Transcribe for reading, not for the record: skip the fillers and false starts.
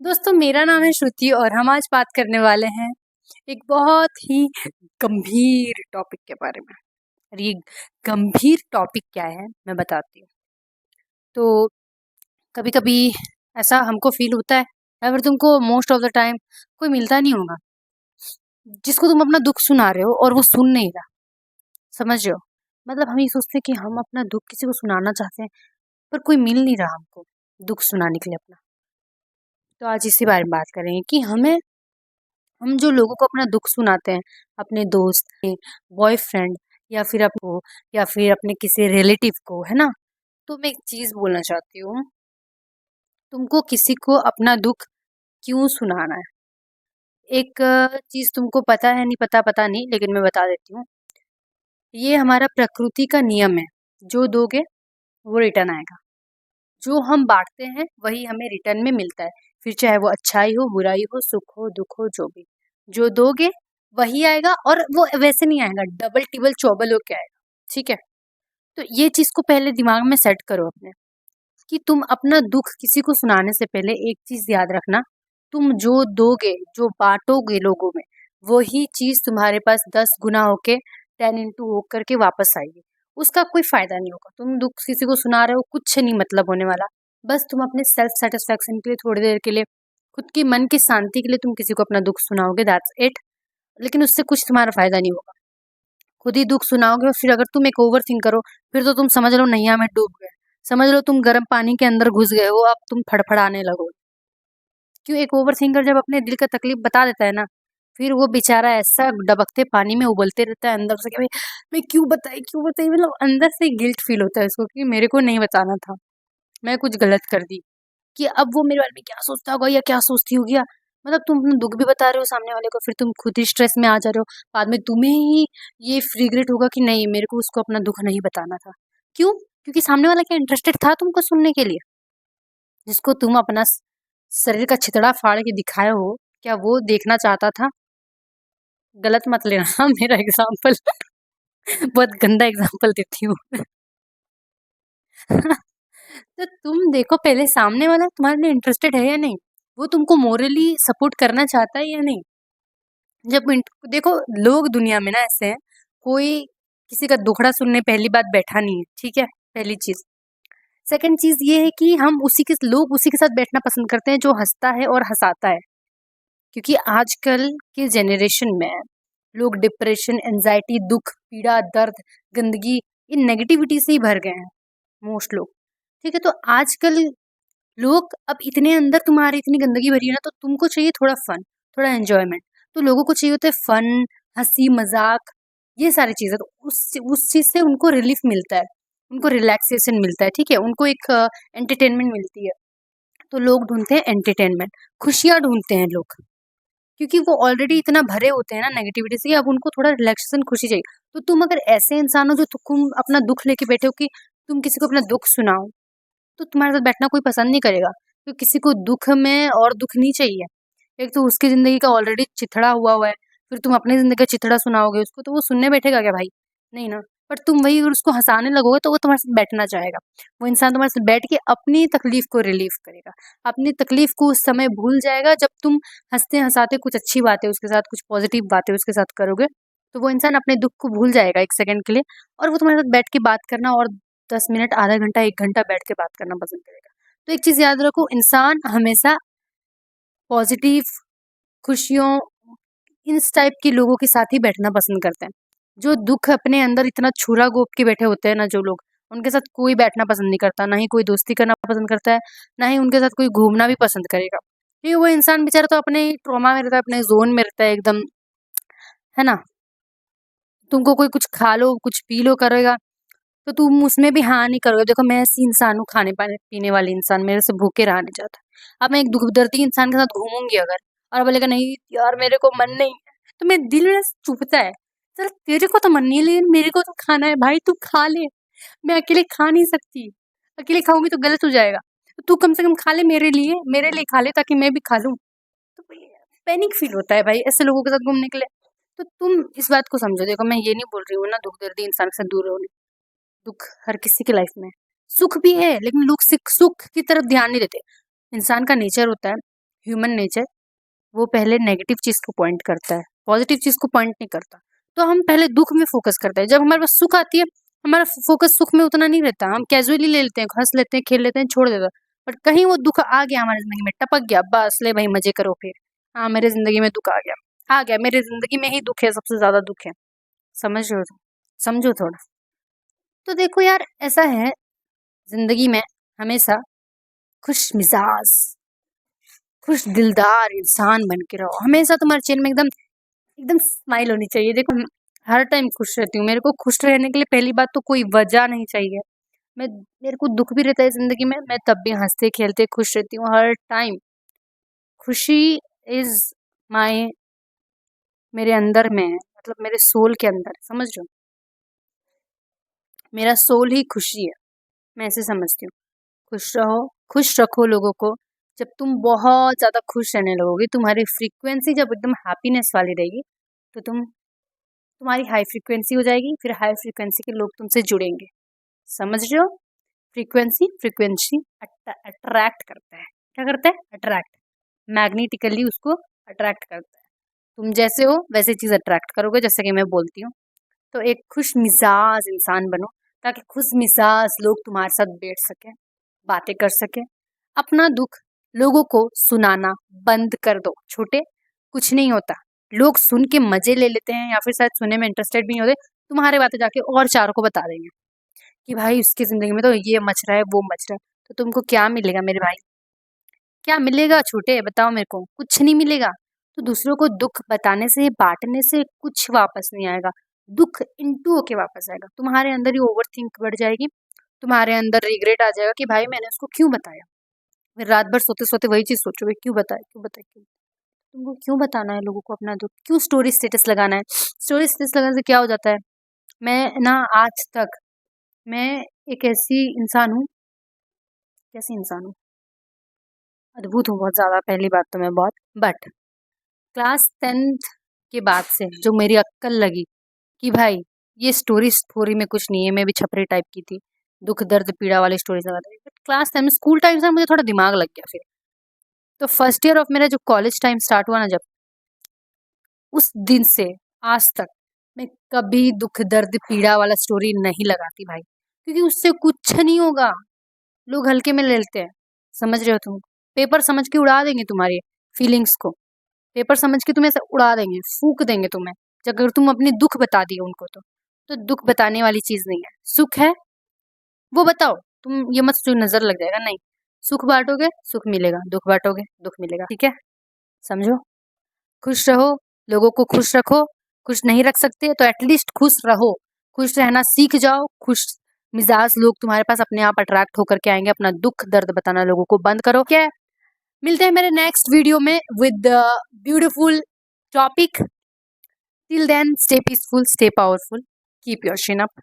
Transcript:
दोस्तों, मेरा नाम है श्रुति और हम आज बात करने वाले हैं एक बहुत ही गंभीर टॉपिक के बारे में। और ये गंभीर टॉपिक क्या है मैं बताती हूँ। तो कभी कभी ऐसा हमको फील होता है, अगर तुमको मोस्ट ऑफ द टाइम कोई मिलता नहीं होगा जिसको तुम अपना दुख सुना रहे हो और वो सुन नहीं रहा। समझ रहे हो? मतलब हम ये सोचते हैं कि हम अपना दुख किसी को सुनाना चाहते हैं, पर कोई मिल नहीं रहा हमको दुख सुनाने के लिए अपना। तो आज इसी बारे में बात करेंगे कि हम जो लोगों को अपना दुख सुनाते हैं, अपने दोस्त, बॉयफ्रेंड या फिर आपको या फिर अपने किसी रिलेटिव को, है ना? तो मैं एक चीज बोलना चाहती हूँ, तुमको किसी को अपना दुख क्यों सुनाना है? एक चीज तुमको पता है, नहीं पता पता नहीं, लेकिन मैं बता देती हूँ। ये हमारा प्रकृति का नियम है, जो दोगे वो रिटर्न आएगा। जो हम बांटते हैं वही हमें रिटर्न में मिलता है। फिर चाहे वो अच्छाई हो, बुराई हो, सुख हो, दुख हो, जो भी। जो दोगे वही आएगा, और वो वैसे नहीं आएगा, डबल टिबल चौबल होके आएगा। ठीक है? तो ये चीज को पहले दिमाग में सेट करो अपने, कि तुम अपना दुख किसी को सुनाने से पहले एक चीज याद रखना। तुम जो दोगे, जो बांटोगे लोगों में, वही चीज तुम्हारे पास 10 गुना होके 10 into होकर के वापस आएगी। उसका कोई फायदा नहीं होगा। तुम दुख किसी को सुना रहे हो, कुछ नहीं मतलब होने वाला। बस तुम अपने सेल्फ सेटिस्फेक्शन के लिए, थोड़ी देर के लिए, खुद की मन की शांति के लिए तुम किसी को अपना दुख सुनाओगे, दैट्स इट। लेकिन उससे कुछ तुम्हारा फायदा नहीं होगा। खुद ही दुख सुनाओगे और फिर अगर तुम एक ओवर थिंक करो, फिर तो तुम समझ लो नैया में डूब गए। समझ लो तुम गर्म पानी के अंदर घुस गए हो, अब तुम फड़फड़ाने लगो। क्यों? एक ओवर थिंकर जब अपने दिल का तकलीफ बता देता है ना, फिर वो बेचारा ऐसा डबकते पानी में उबलते रहता है अंदर से कि भाई मैं क्यों बताई, मतलब अंदर से गिल्ट फील होता है उसको कि मेरे को नहीं बताना था, मैं कुछ गलत कर दी। कि अब वो मेरे बारे में क्या सोचता होगा या क्या सोचती होगी, मतलब तुम अपना दुख भी बता रहे हो सामने वाले को, फिर तुम खुद ही स्ट्रेस में आ जा रहे हो। बाद में तुम्हें ही ये रिग्रेट होगा कि नहीं, मेरे को उसको अपना दुख नहीं बताना था। क्यों? क्योंकि सामने वाला क्या इंटरेस्टेड था तुमको सुनने के लिए? जिसको तुम अपना शरीर का छितड़ा फाड़ के दिखाए हो, क्या वो देखना चाहता था? गलत मत लेना मेरा एग्जाम्पल बहुत गंदा एग्जाम्पल देती हूँ तो तुम देखो पहले, सामने वाला तुम्हारे लिए इंटरेस्टेड है या नहीं, वो तुमको मोरली सपोर्ट करना चाहता है या नहीं। देखो, लोग दुनिया में ना ऐसे हैं, कोई किसी का दुखड़ा सुनने पहली बात बैठा नहीं है। ठीक है? पहली चीज। सेकंड चीज ये है कि हम लोग उसी के साथ बैठना पसंद करते हैं जो हंसता है और हंसाता है। क्योंकि आजकल के जेनरेशन में लोग डिप्रेशन, एंजाइटी, दुख, पीड़ा, दर्द, गंदगी, इन नेगेटिविटी से ही भर गए हैं मोस्ट लोग। ठीक है? तो आजकल लोग अब इतने अंदर, तुम्हारी इतनी गंदगी भरी है ना, तो तुमको चाहिए थोड़ा फन, थोड़ा एंजॉयमेंट। तो लोगों को चाहिए होता है फन, हंसी मजाक, ये सारी चीजें। तो उस चीज से उनको रिलीफ मिलता है, उनको रिलैक्सेशन मिलता है। ठीक है? उनको एक एंटरटेनमेंट मिलती है। तो लोग ढूंढते हैं एंटरटेनमेंट, खुशियां ढूंढते हैं लोग, क्योंकि वो ऑलरेडी इतना भरे होते हैं ना नेगेटिविटी से, अब उनको थोड़ा रिलैक्सेशन, खुशी चाहिए। तो तुम अगर ऐसे इंसान हो जो तुम अपना दुख लेके बैठे हो कि तुम किसी को अपना दुख सुनाओ, तो तुम्हारे साथ बैठना कोई पसंद नहीं करेगा। तो किसी को दुख में और दुख नहीं चाहिए। एक तो उसकी जिंदगी का ऑलरेडी चिथड़ा हुआ है, फिर तुम अपनी जिंदगी का चिथड़ा सुनाओगे उसको, तो वो सुनने बैठेगा क्या भाई? नहीं ना। पर तुम वही अगर उसको हंसाने लगोगे तो वो तुम्हारे साथ बैठना चाहेगा। वो इंसान तुम्हारे साथ बैठ के अपनी तकलीफ को रिलीफ करेगा, अपनी तकलीफ को उस समय भूल जाएगा जब तुम हंसते हंसाते कुछ अच्छी बातें उसके साथ, कुछ पॉजिटिव बातें उसके साथ करोगे। तो वो इंसान अपने दुख को भूल जाएगा एक सेकंड के लिए, और वो तुम्हारे साथ बैठ के बात करना, और 10 मिनट, आधा घंटा, 1 घंटा बैठ के बात करना पसंद करेगा। तो एक चीज याद रखो, इंसान हमेशा पॉजिटिव, खुशियों, इस टाइप के लोगों के साथ ही बैठना पसंद करते हैं। जो दुख अपने अंदर इतना छुरा गोप के बैठे होते हैं ना जो लोग, उनके साथ कोई बैठना पसंद नहीं करता, ना ही कोई दोस्ती करना पसंद करता है, ना ही उनके साथ कोई घूमना भी पसंद करेगा। क्योंकि वो इंसान बेचारा तो अपने ट्रॉमा में रहता है, अपने जोन में रहता है एकदम, है ना? तुमको कोई कुछ खा लो, कुछ पी लो करेगा, तो तुम उसमें भी हाँ नहीं करोगे। देखो, मैं ऐसी इंसान हूँ, खाने पाने पीने वाली इंसान, मेरे से भूखे रहा नहीं जाता। अब मैं एक दुख दर्दी इंसान के साथ घूमूंगी अगर, और बोलेगा नहीं यार मेरे को मन नहीं है, तो मेरे दिल में चुभता है, चल तेरे को तो मन नहीं है लेकिन मेरे को तो खाना है भाई, तू खा ले। मैं अकेले खा नहीं सकती, अकेले खाऊंगी तो गलत हो जाएगा। तो तू कम से कम खा ले, मेरे लिए खा ले, ताकि मैं भी खा लूं। तो पैनिक फील होता है भाई ऐसे लोगों के साथ घूमने के लिए। तो तुम इस बात को समझो। देखो, मैं ये नहीं बोल रही हूँ ना दुख दर्दी इंसान से दूर रहो। दुख हर किसी की लाइफ में, सुख भी है, लेकिन लोग सुख की तरफ ध्यान नहीं देते। इंसान का नेचर होता है, ह्यूमन नेचर, वो पहले नेगेटिव चीज को पॉइंट करता है, पॉजिटिव चीज को पॉइंट नहीं करता। तो हम पहले दुख में फोकस करते हैं। जब हमारे पास सुख आती है, हमारा फोकस सुख में उतना नहीं रहता, हम कैजुअली ले लेते हैं, हंस लेते हैं, खेल लेते हैं, छोड़ देते हैं। बट कहीं वो दुख आ गया हमारी जिंदगी में, टपक गया, बस ले भाई मजे करो फिर। हाँ, मेरे जिंदगी में दुख आ गया, मेरे जिंदगी में ही दुख है, सबसे ज्यादा दुख है। समझ रहे हो तुम? समझो थोड़ा। तो देखो यार, ऐसा है जिंदगी में, हमेशा खुश मिजाज, खुश दिलदार इंसान बन के रहो। हमेशा तुम्हारे चेहरे में एकदम एकदम स्माइल होनी चाहिए। देखो, हर टाइम खुश रहती हूँ। मेरे को खुश रहने के लिए पहली बात तो कोई वजह नहीं चाहिए। मेरे को दुख भी रहता है जिंदगी में, मैं तब भी हंसते खेलते खुश रहती हूँ हर टाइम। खुशी इज माय, मेरे अंदर में है, मतलब मेरे सोल के अंदर, समझ रहे हो? मेरा सोल ही खुशी है, मैं ऐसे समझती हूँ। खुश रहो, खुश रखो लोगों को। जब तुम बहुत ज्यादा खुश रहने लगोगे, तुम्हारी फ्रीक्वेंसी जब एकदम हैप्पीनेस वाली रहेगी, तो तुम्हारी हाई फ्रीक्वेंसी हो जाएगी। फिर हाई फ्रीक्वेंसी के लोग तुमसे जुड़ेंगे। समझ रहे हो? फ्रीक्वेंसी फ्रीक्वेंसी अट्रैक्ट करता है। क्या करता है? अट्रैक्ट, मैग्नेटिकली उसको अट्रैक्ट करता है। तुम जैसे हो वैसे चीज अट्रैक्ट करोगे, जैसे कि मैं बोलती हूँ। तो एक खुश मिजाज इंसान बनो, ताकि खुश मिजाज लोग तुम्हारे साथ बैठ सके, बातें कर सके। अपना दुख लोगों को सुनाना बंद कर दो। छोटे, कुछ नहीं होता। लोग सुन के मजे ले लेते हैं, या फिर शायद सुनने में इंटरेस्टेड भी नहीं होते। तुम्हारे बातें जाके और चारों को बता देंगे कि भाई उसकी जिंदगी में तो ये मच रहा है, वो मच रहा है। तो तुमको क्या मिलेगा मेरे भाई? क्या मिलेगा छोटे, बताओ मेरे को? कुछ नहीं मिलेगा। तो दूसरों को दुख बताने से, बांटने से कुछ वापस नहीं आएगा। दुख इंटू होके वापस आएगा। तुम्हारे अंदर ही ओवर थिंक बढ़ जाएगी, तुम्हारे अंदर रिग्रेट आ जाएगा कि भाई मैंने उसको क्यों बताया। फिर रात भर सोते सोते वही चीज सोचोगे, क्यों बताया, क्यों बताया, क्यों? तुमको क्यों बताना है लोगों को अपना दुख? क्यों स्टोरी स्टेटस लगाना है? स्टोरी स्टेटस लगाने से क्या हो जाता है? मैं ना आज तक, मैं एक ऐसी इंसान हूँ, कैसी इंसान हूँ, अद्भुत हूँ बहुत ज्यादा। पहली बात तो मैं बहुत, बट क्लास 10th के बाद से जो मेरी अक्ल लगी कि भाई ये स्टोरी स्टोरी में कुछ नहीं है, मैं भी छपरी टाइप की थी, दुख दर्द पीड़ा वाली स्टोरी लगाती थी। बट क्लास 10 में, स्कूल टाइम से मुझे थोड़ा दिमाग लग गया। फिर तो फर्स्ट ईयर ऑफ मेरा जो कॉलेज टाइम स्टार्ट हुआ ना, जब, उस दिन से आज तक मैं कभी दुख दर्द पीड़ा वाला स्टोरी नहीं लगाती भाई, क्योंकि उससे कुछ नहीं होगा। लोग हल्के में ले लेते हैं। समझ रहे हो तुम? पेपर समझ के उड़ा देंगे तुम्हारी फीलिंग्स को, पेपर समझ के तुम्हें ऐसे उड़ा देंगे, फूक देंगे तुम्हें, अगर तुम अपनी दुख बता दिए उनको तो दुख बताने वाली चीज नहीं है, सुख है, वो बताओ। तुम ये मत सोचो नजर लग जाएगा, नहीं। सुख बांटोगे सुख मिलेगा, दुख बांटोगे दुख मिलेगा, ठीक है? समझो? खुश रहो, लोगों को खुश रखो। खुश नहीं रख सकते तो एटलीस्ट खुश रहो, खुश रहना सीख जाओ। खुश मिजाज लोग तुम्हारे पास अपने आप अट्रैक्ट होकर के आएंगे। अपना दुख दर्द बताना लोगों को बंद करो, क्या है? मिलते हैं मेरे नेक्स्ट वीडियो में with beautiful topic. Till then, stay peaceful, stay powerful, keep your chin up.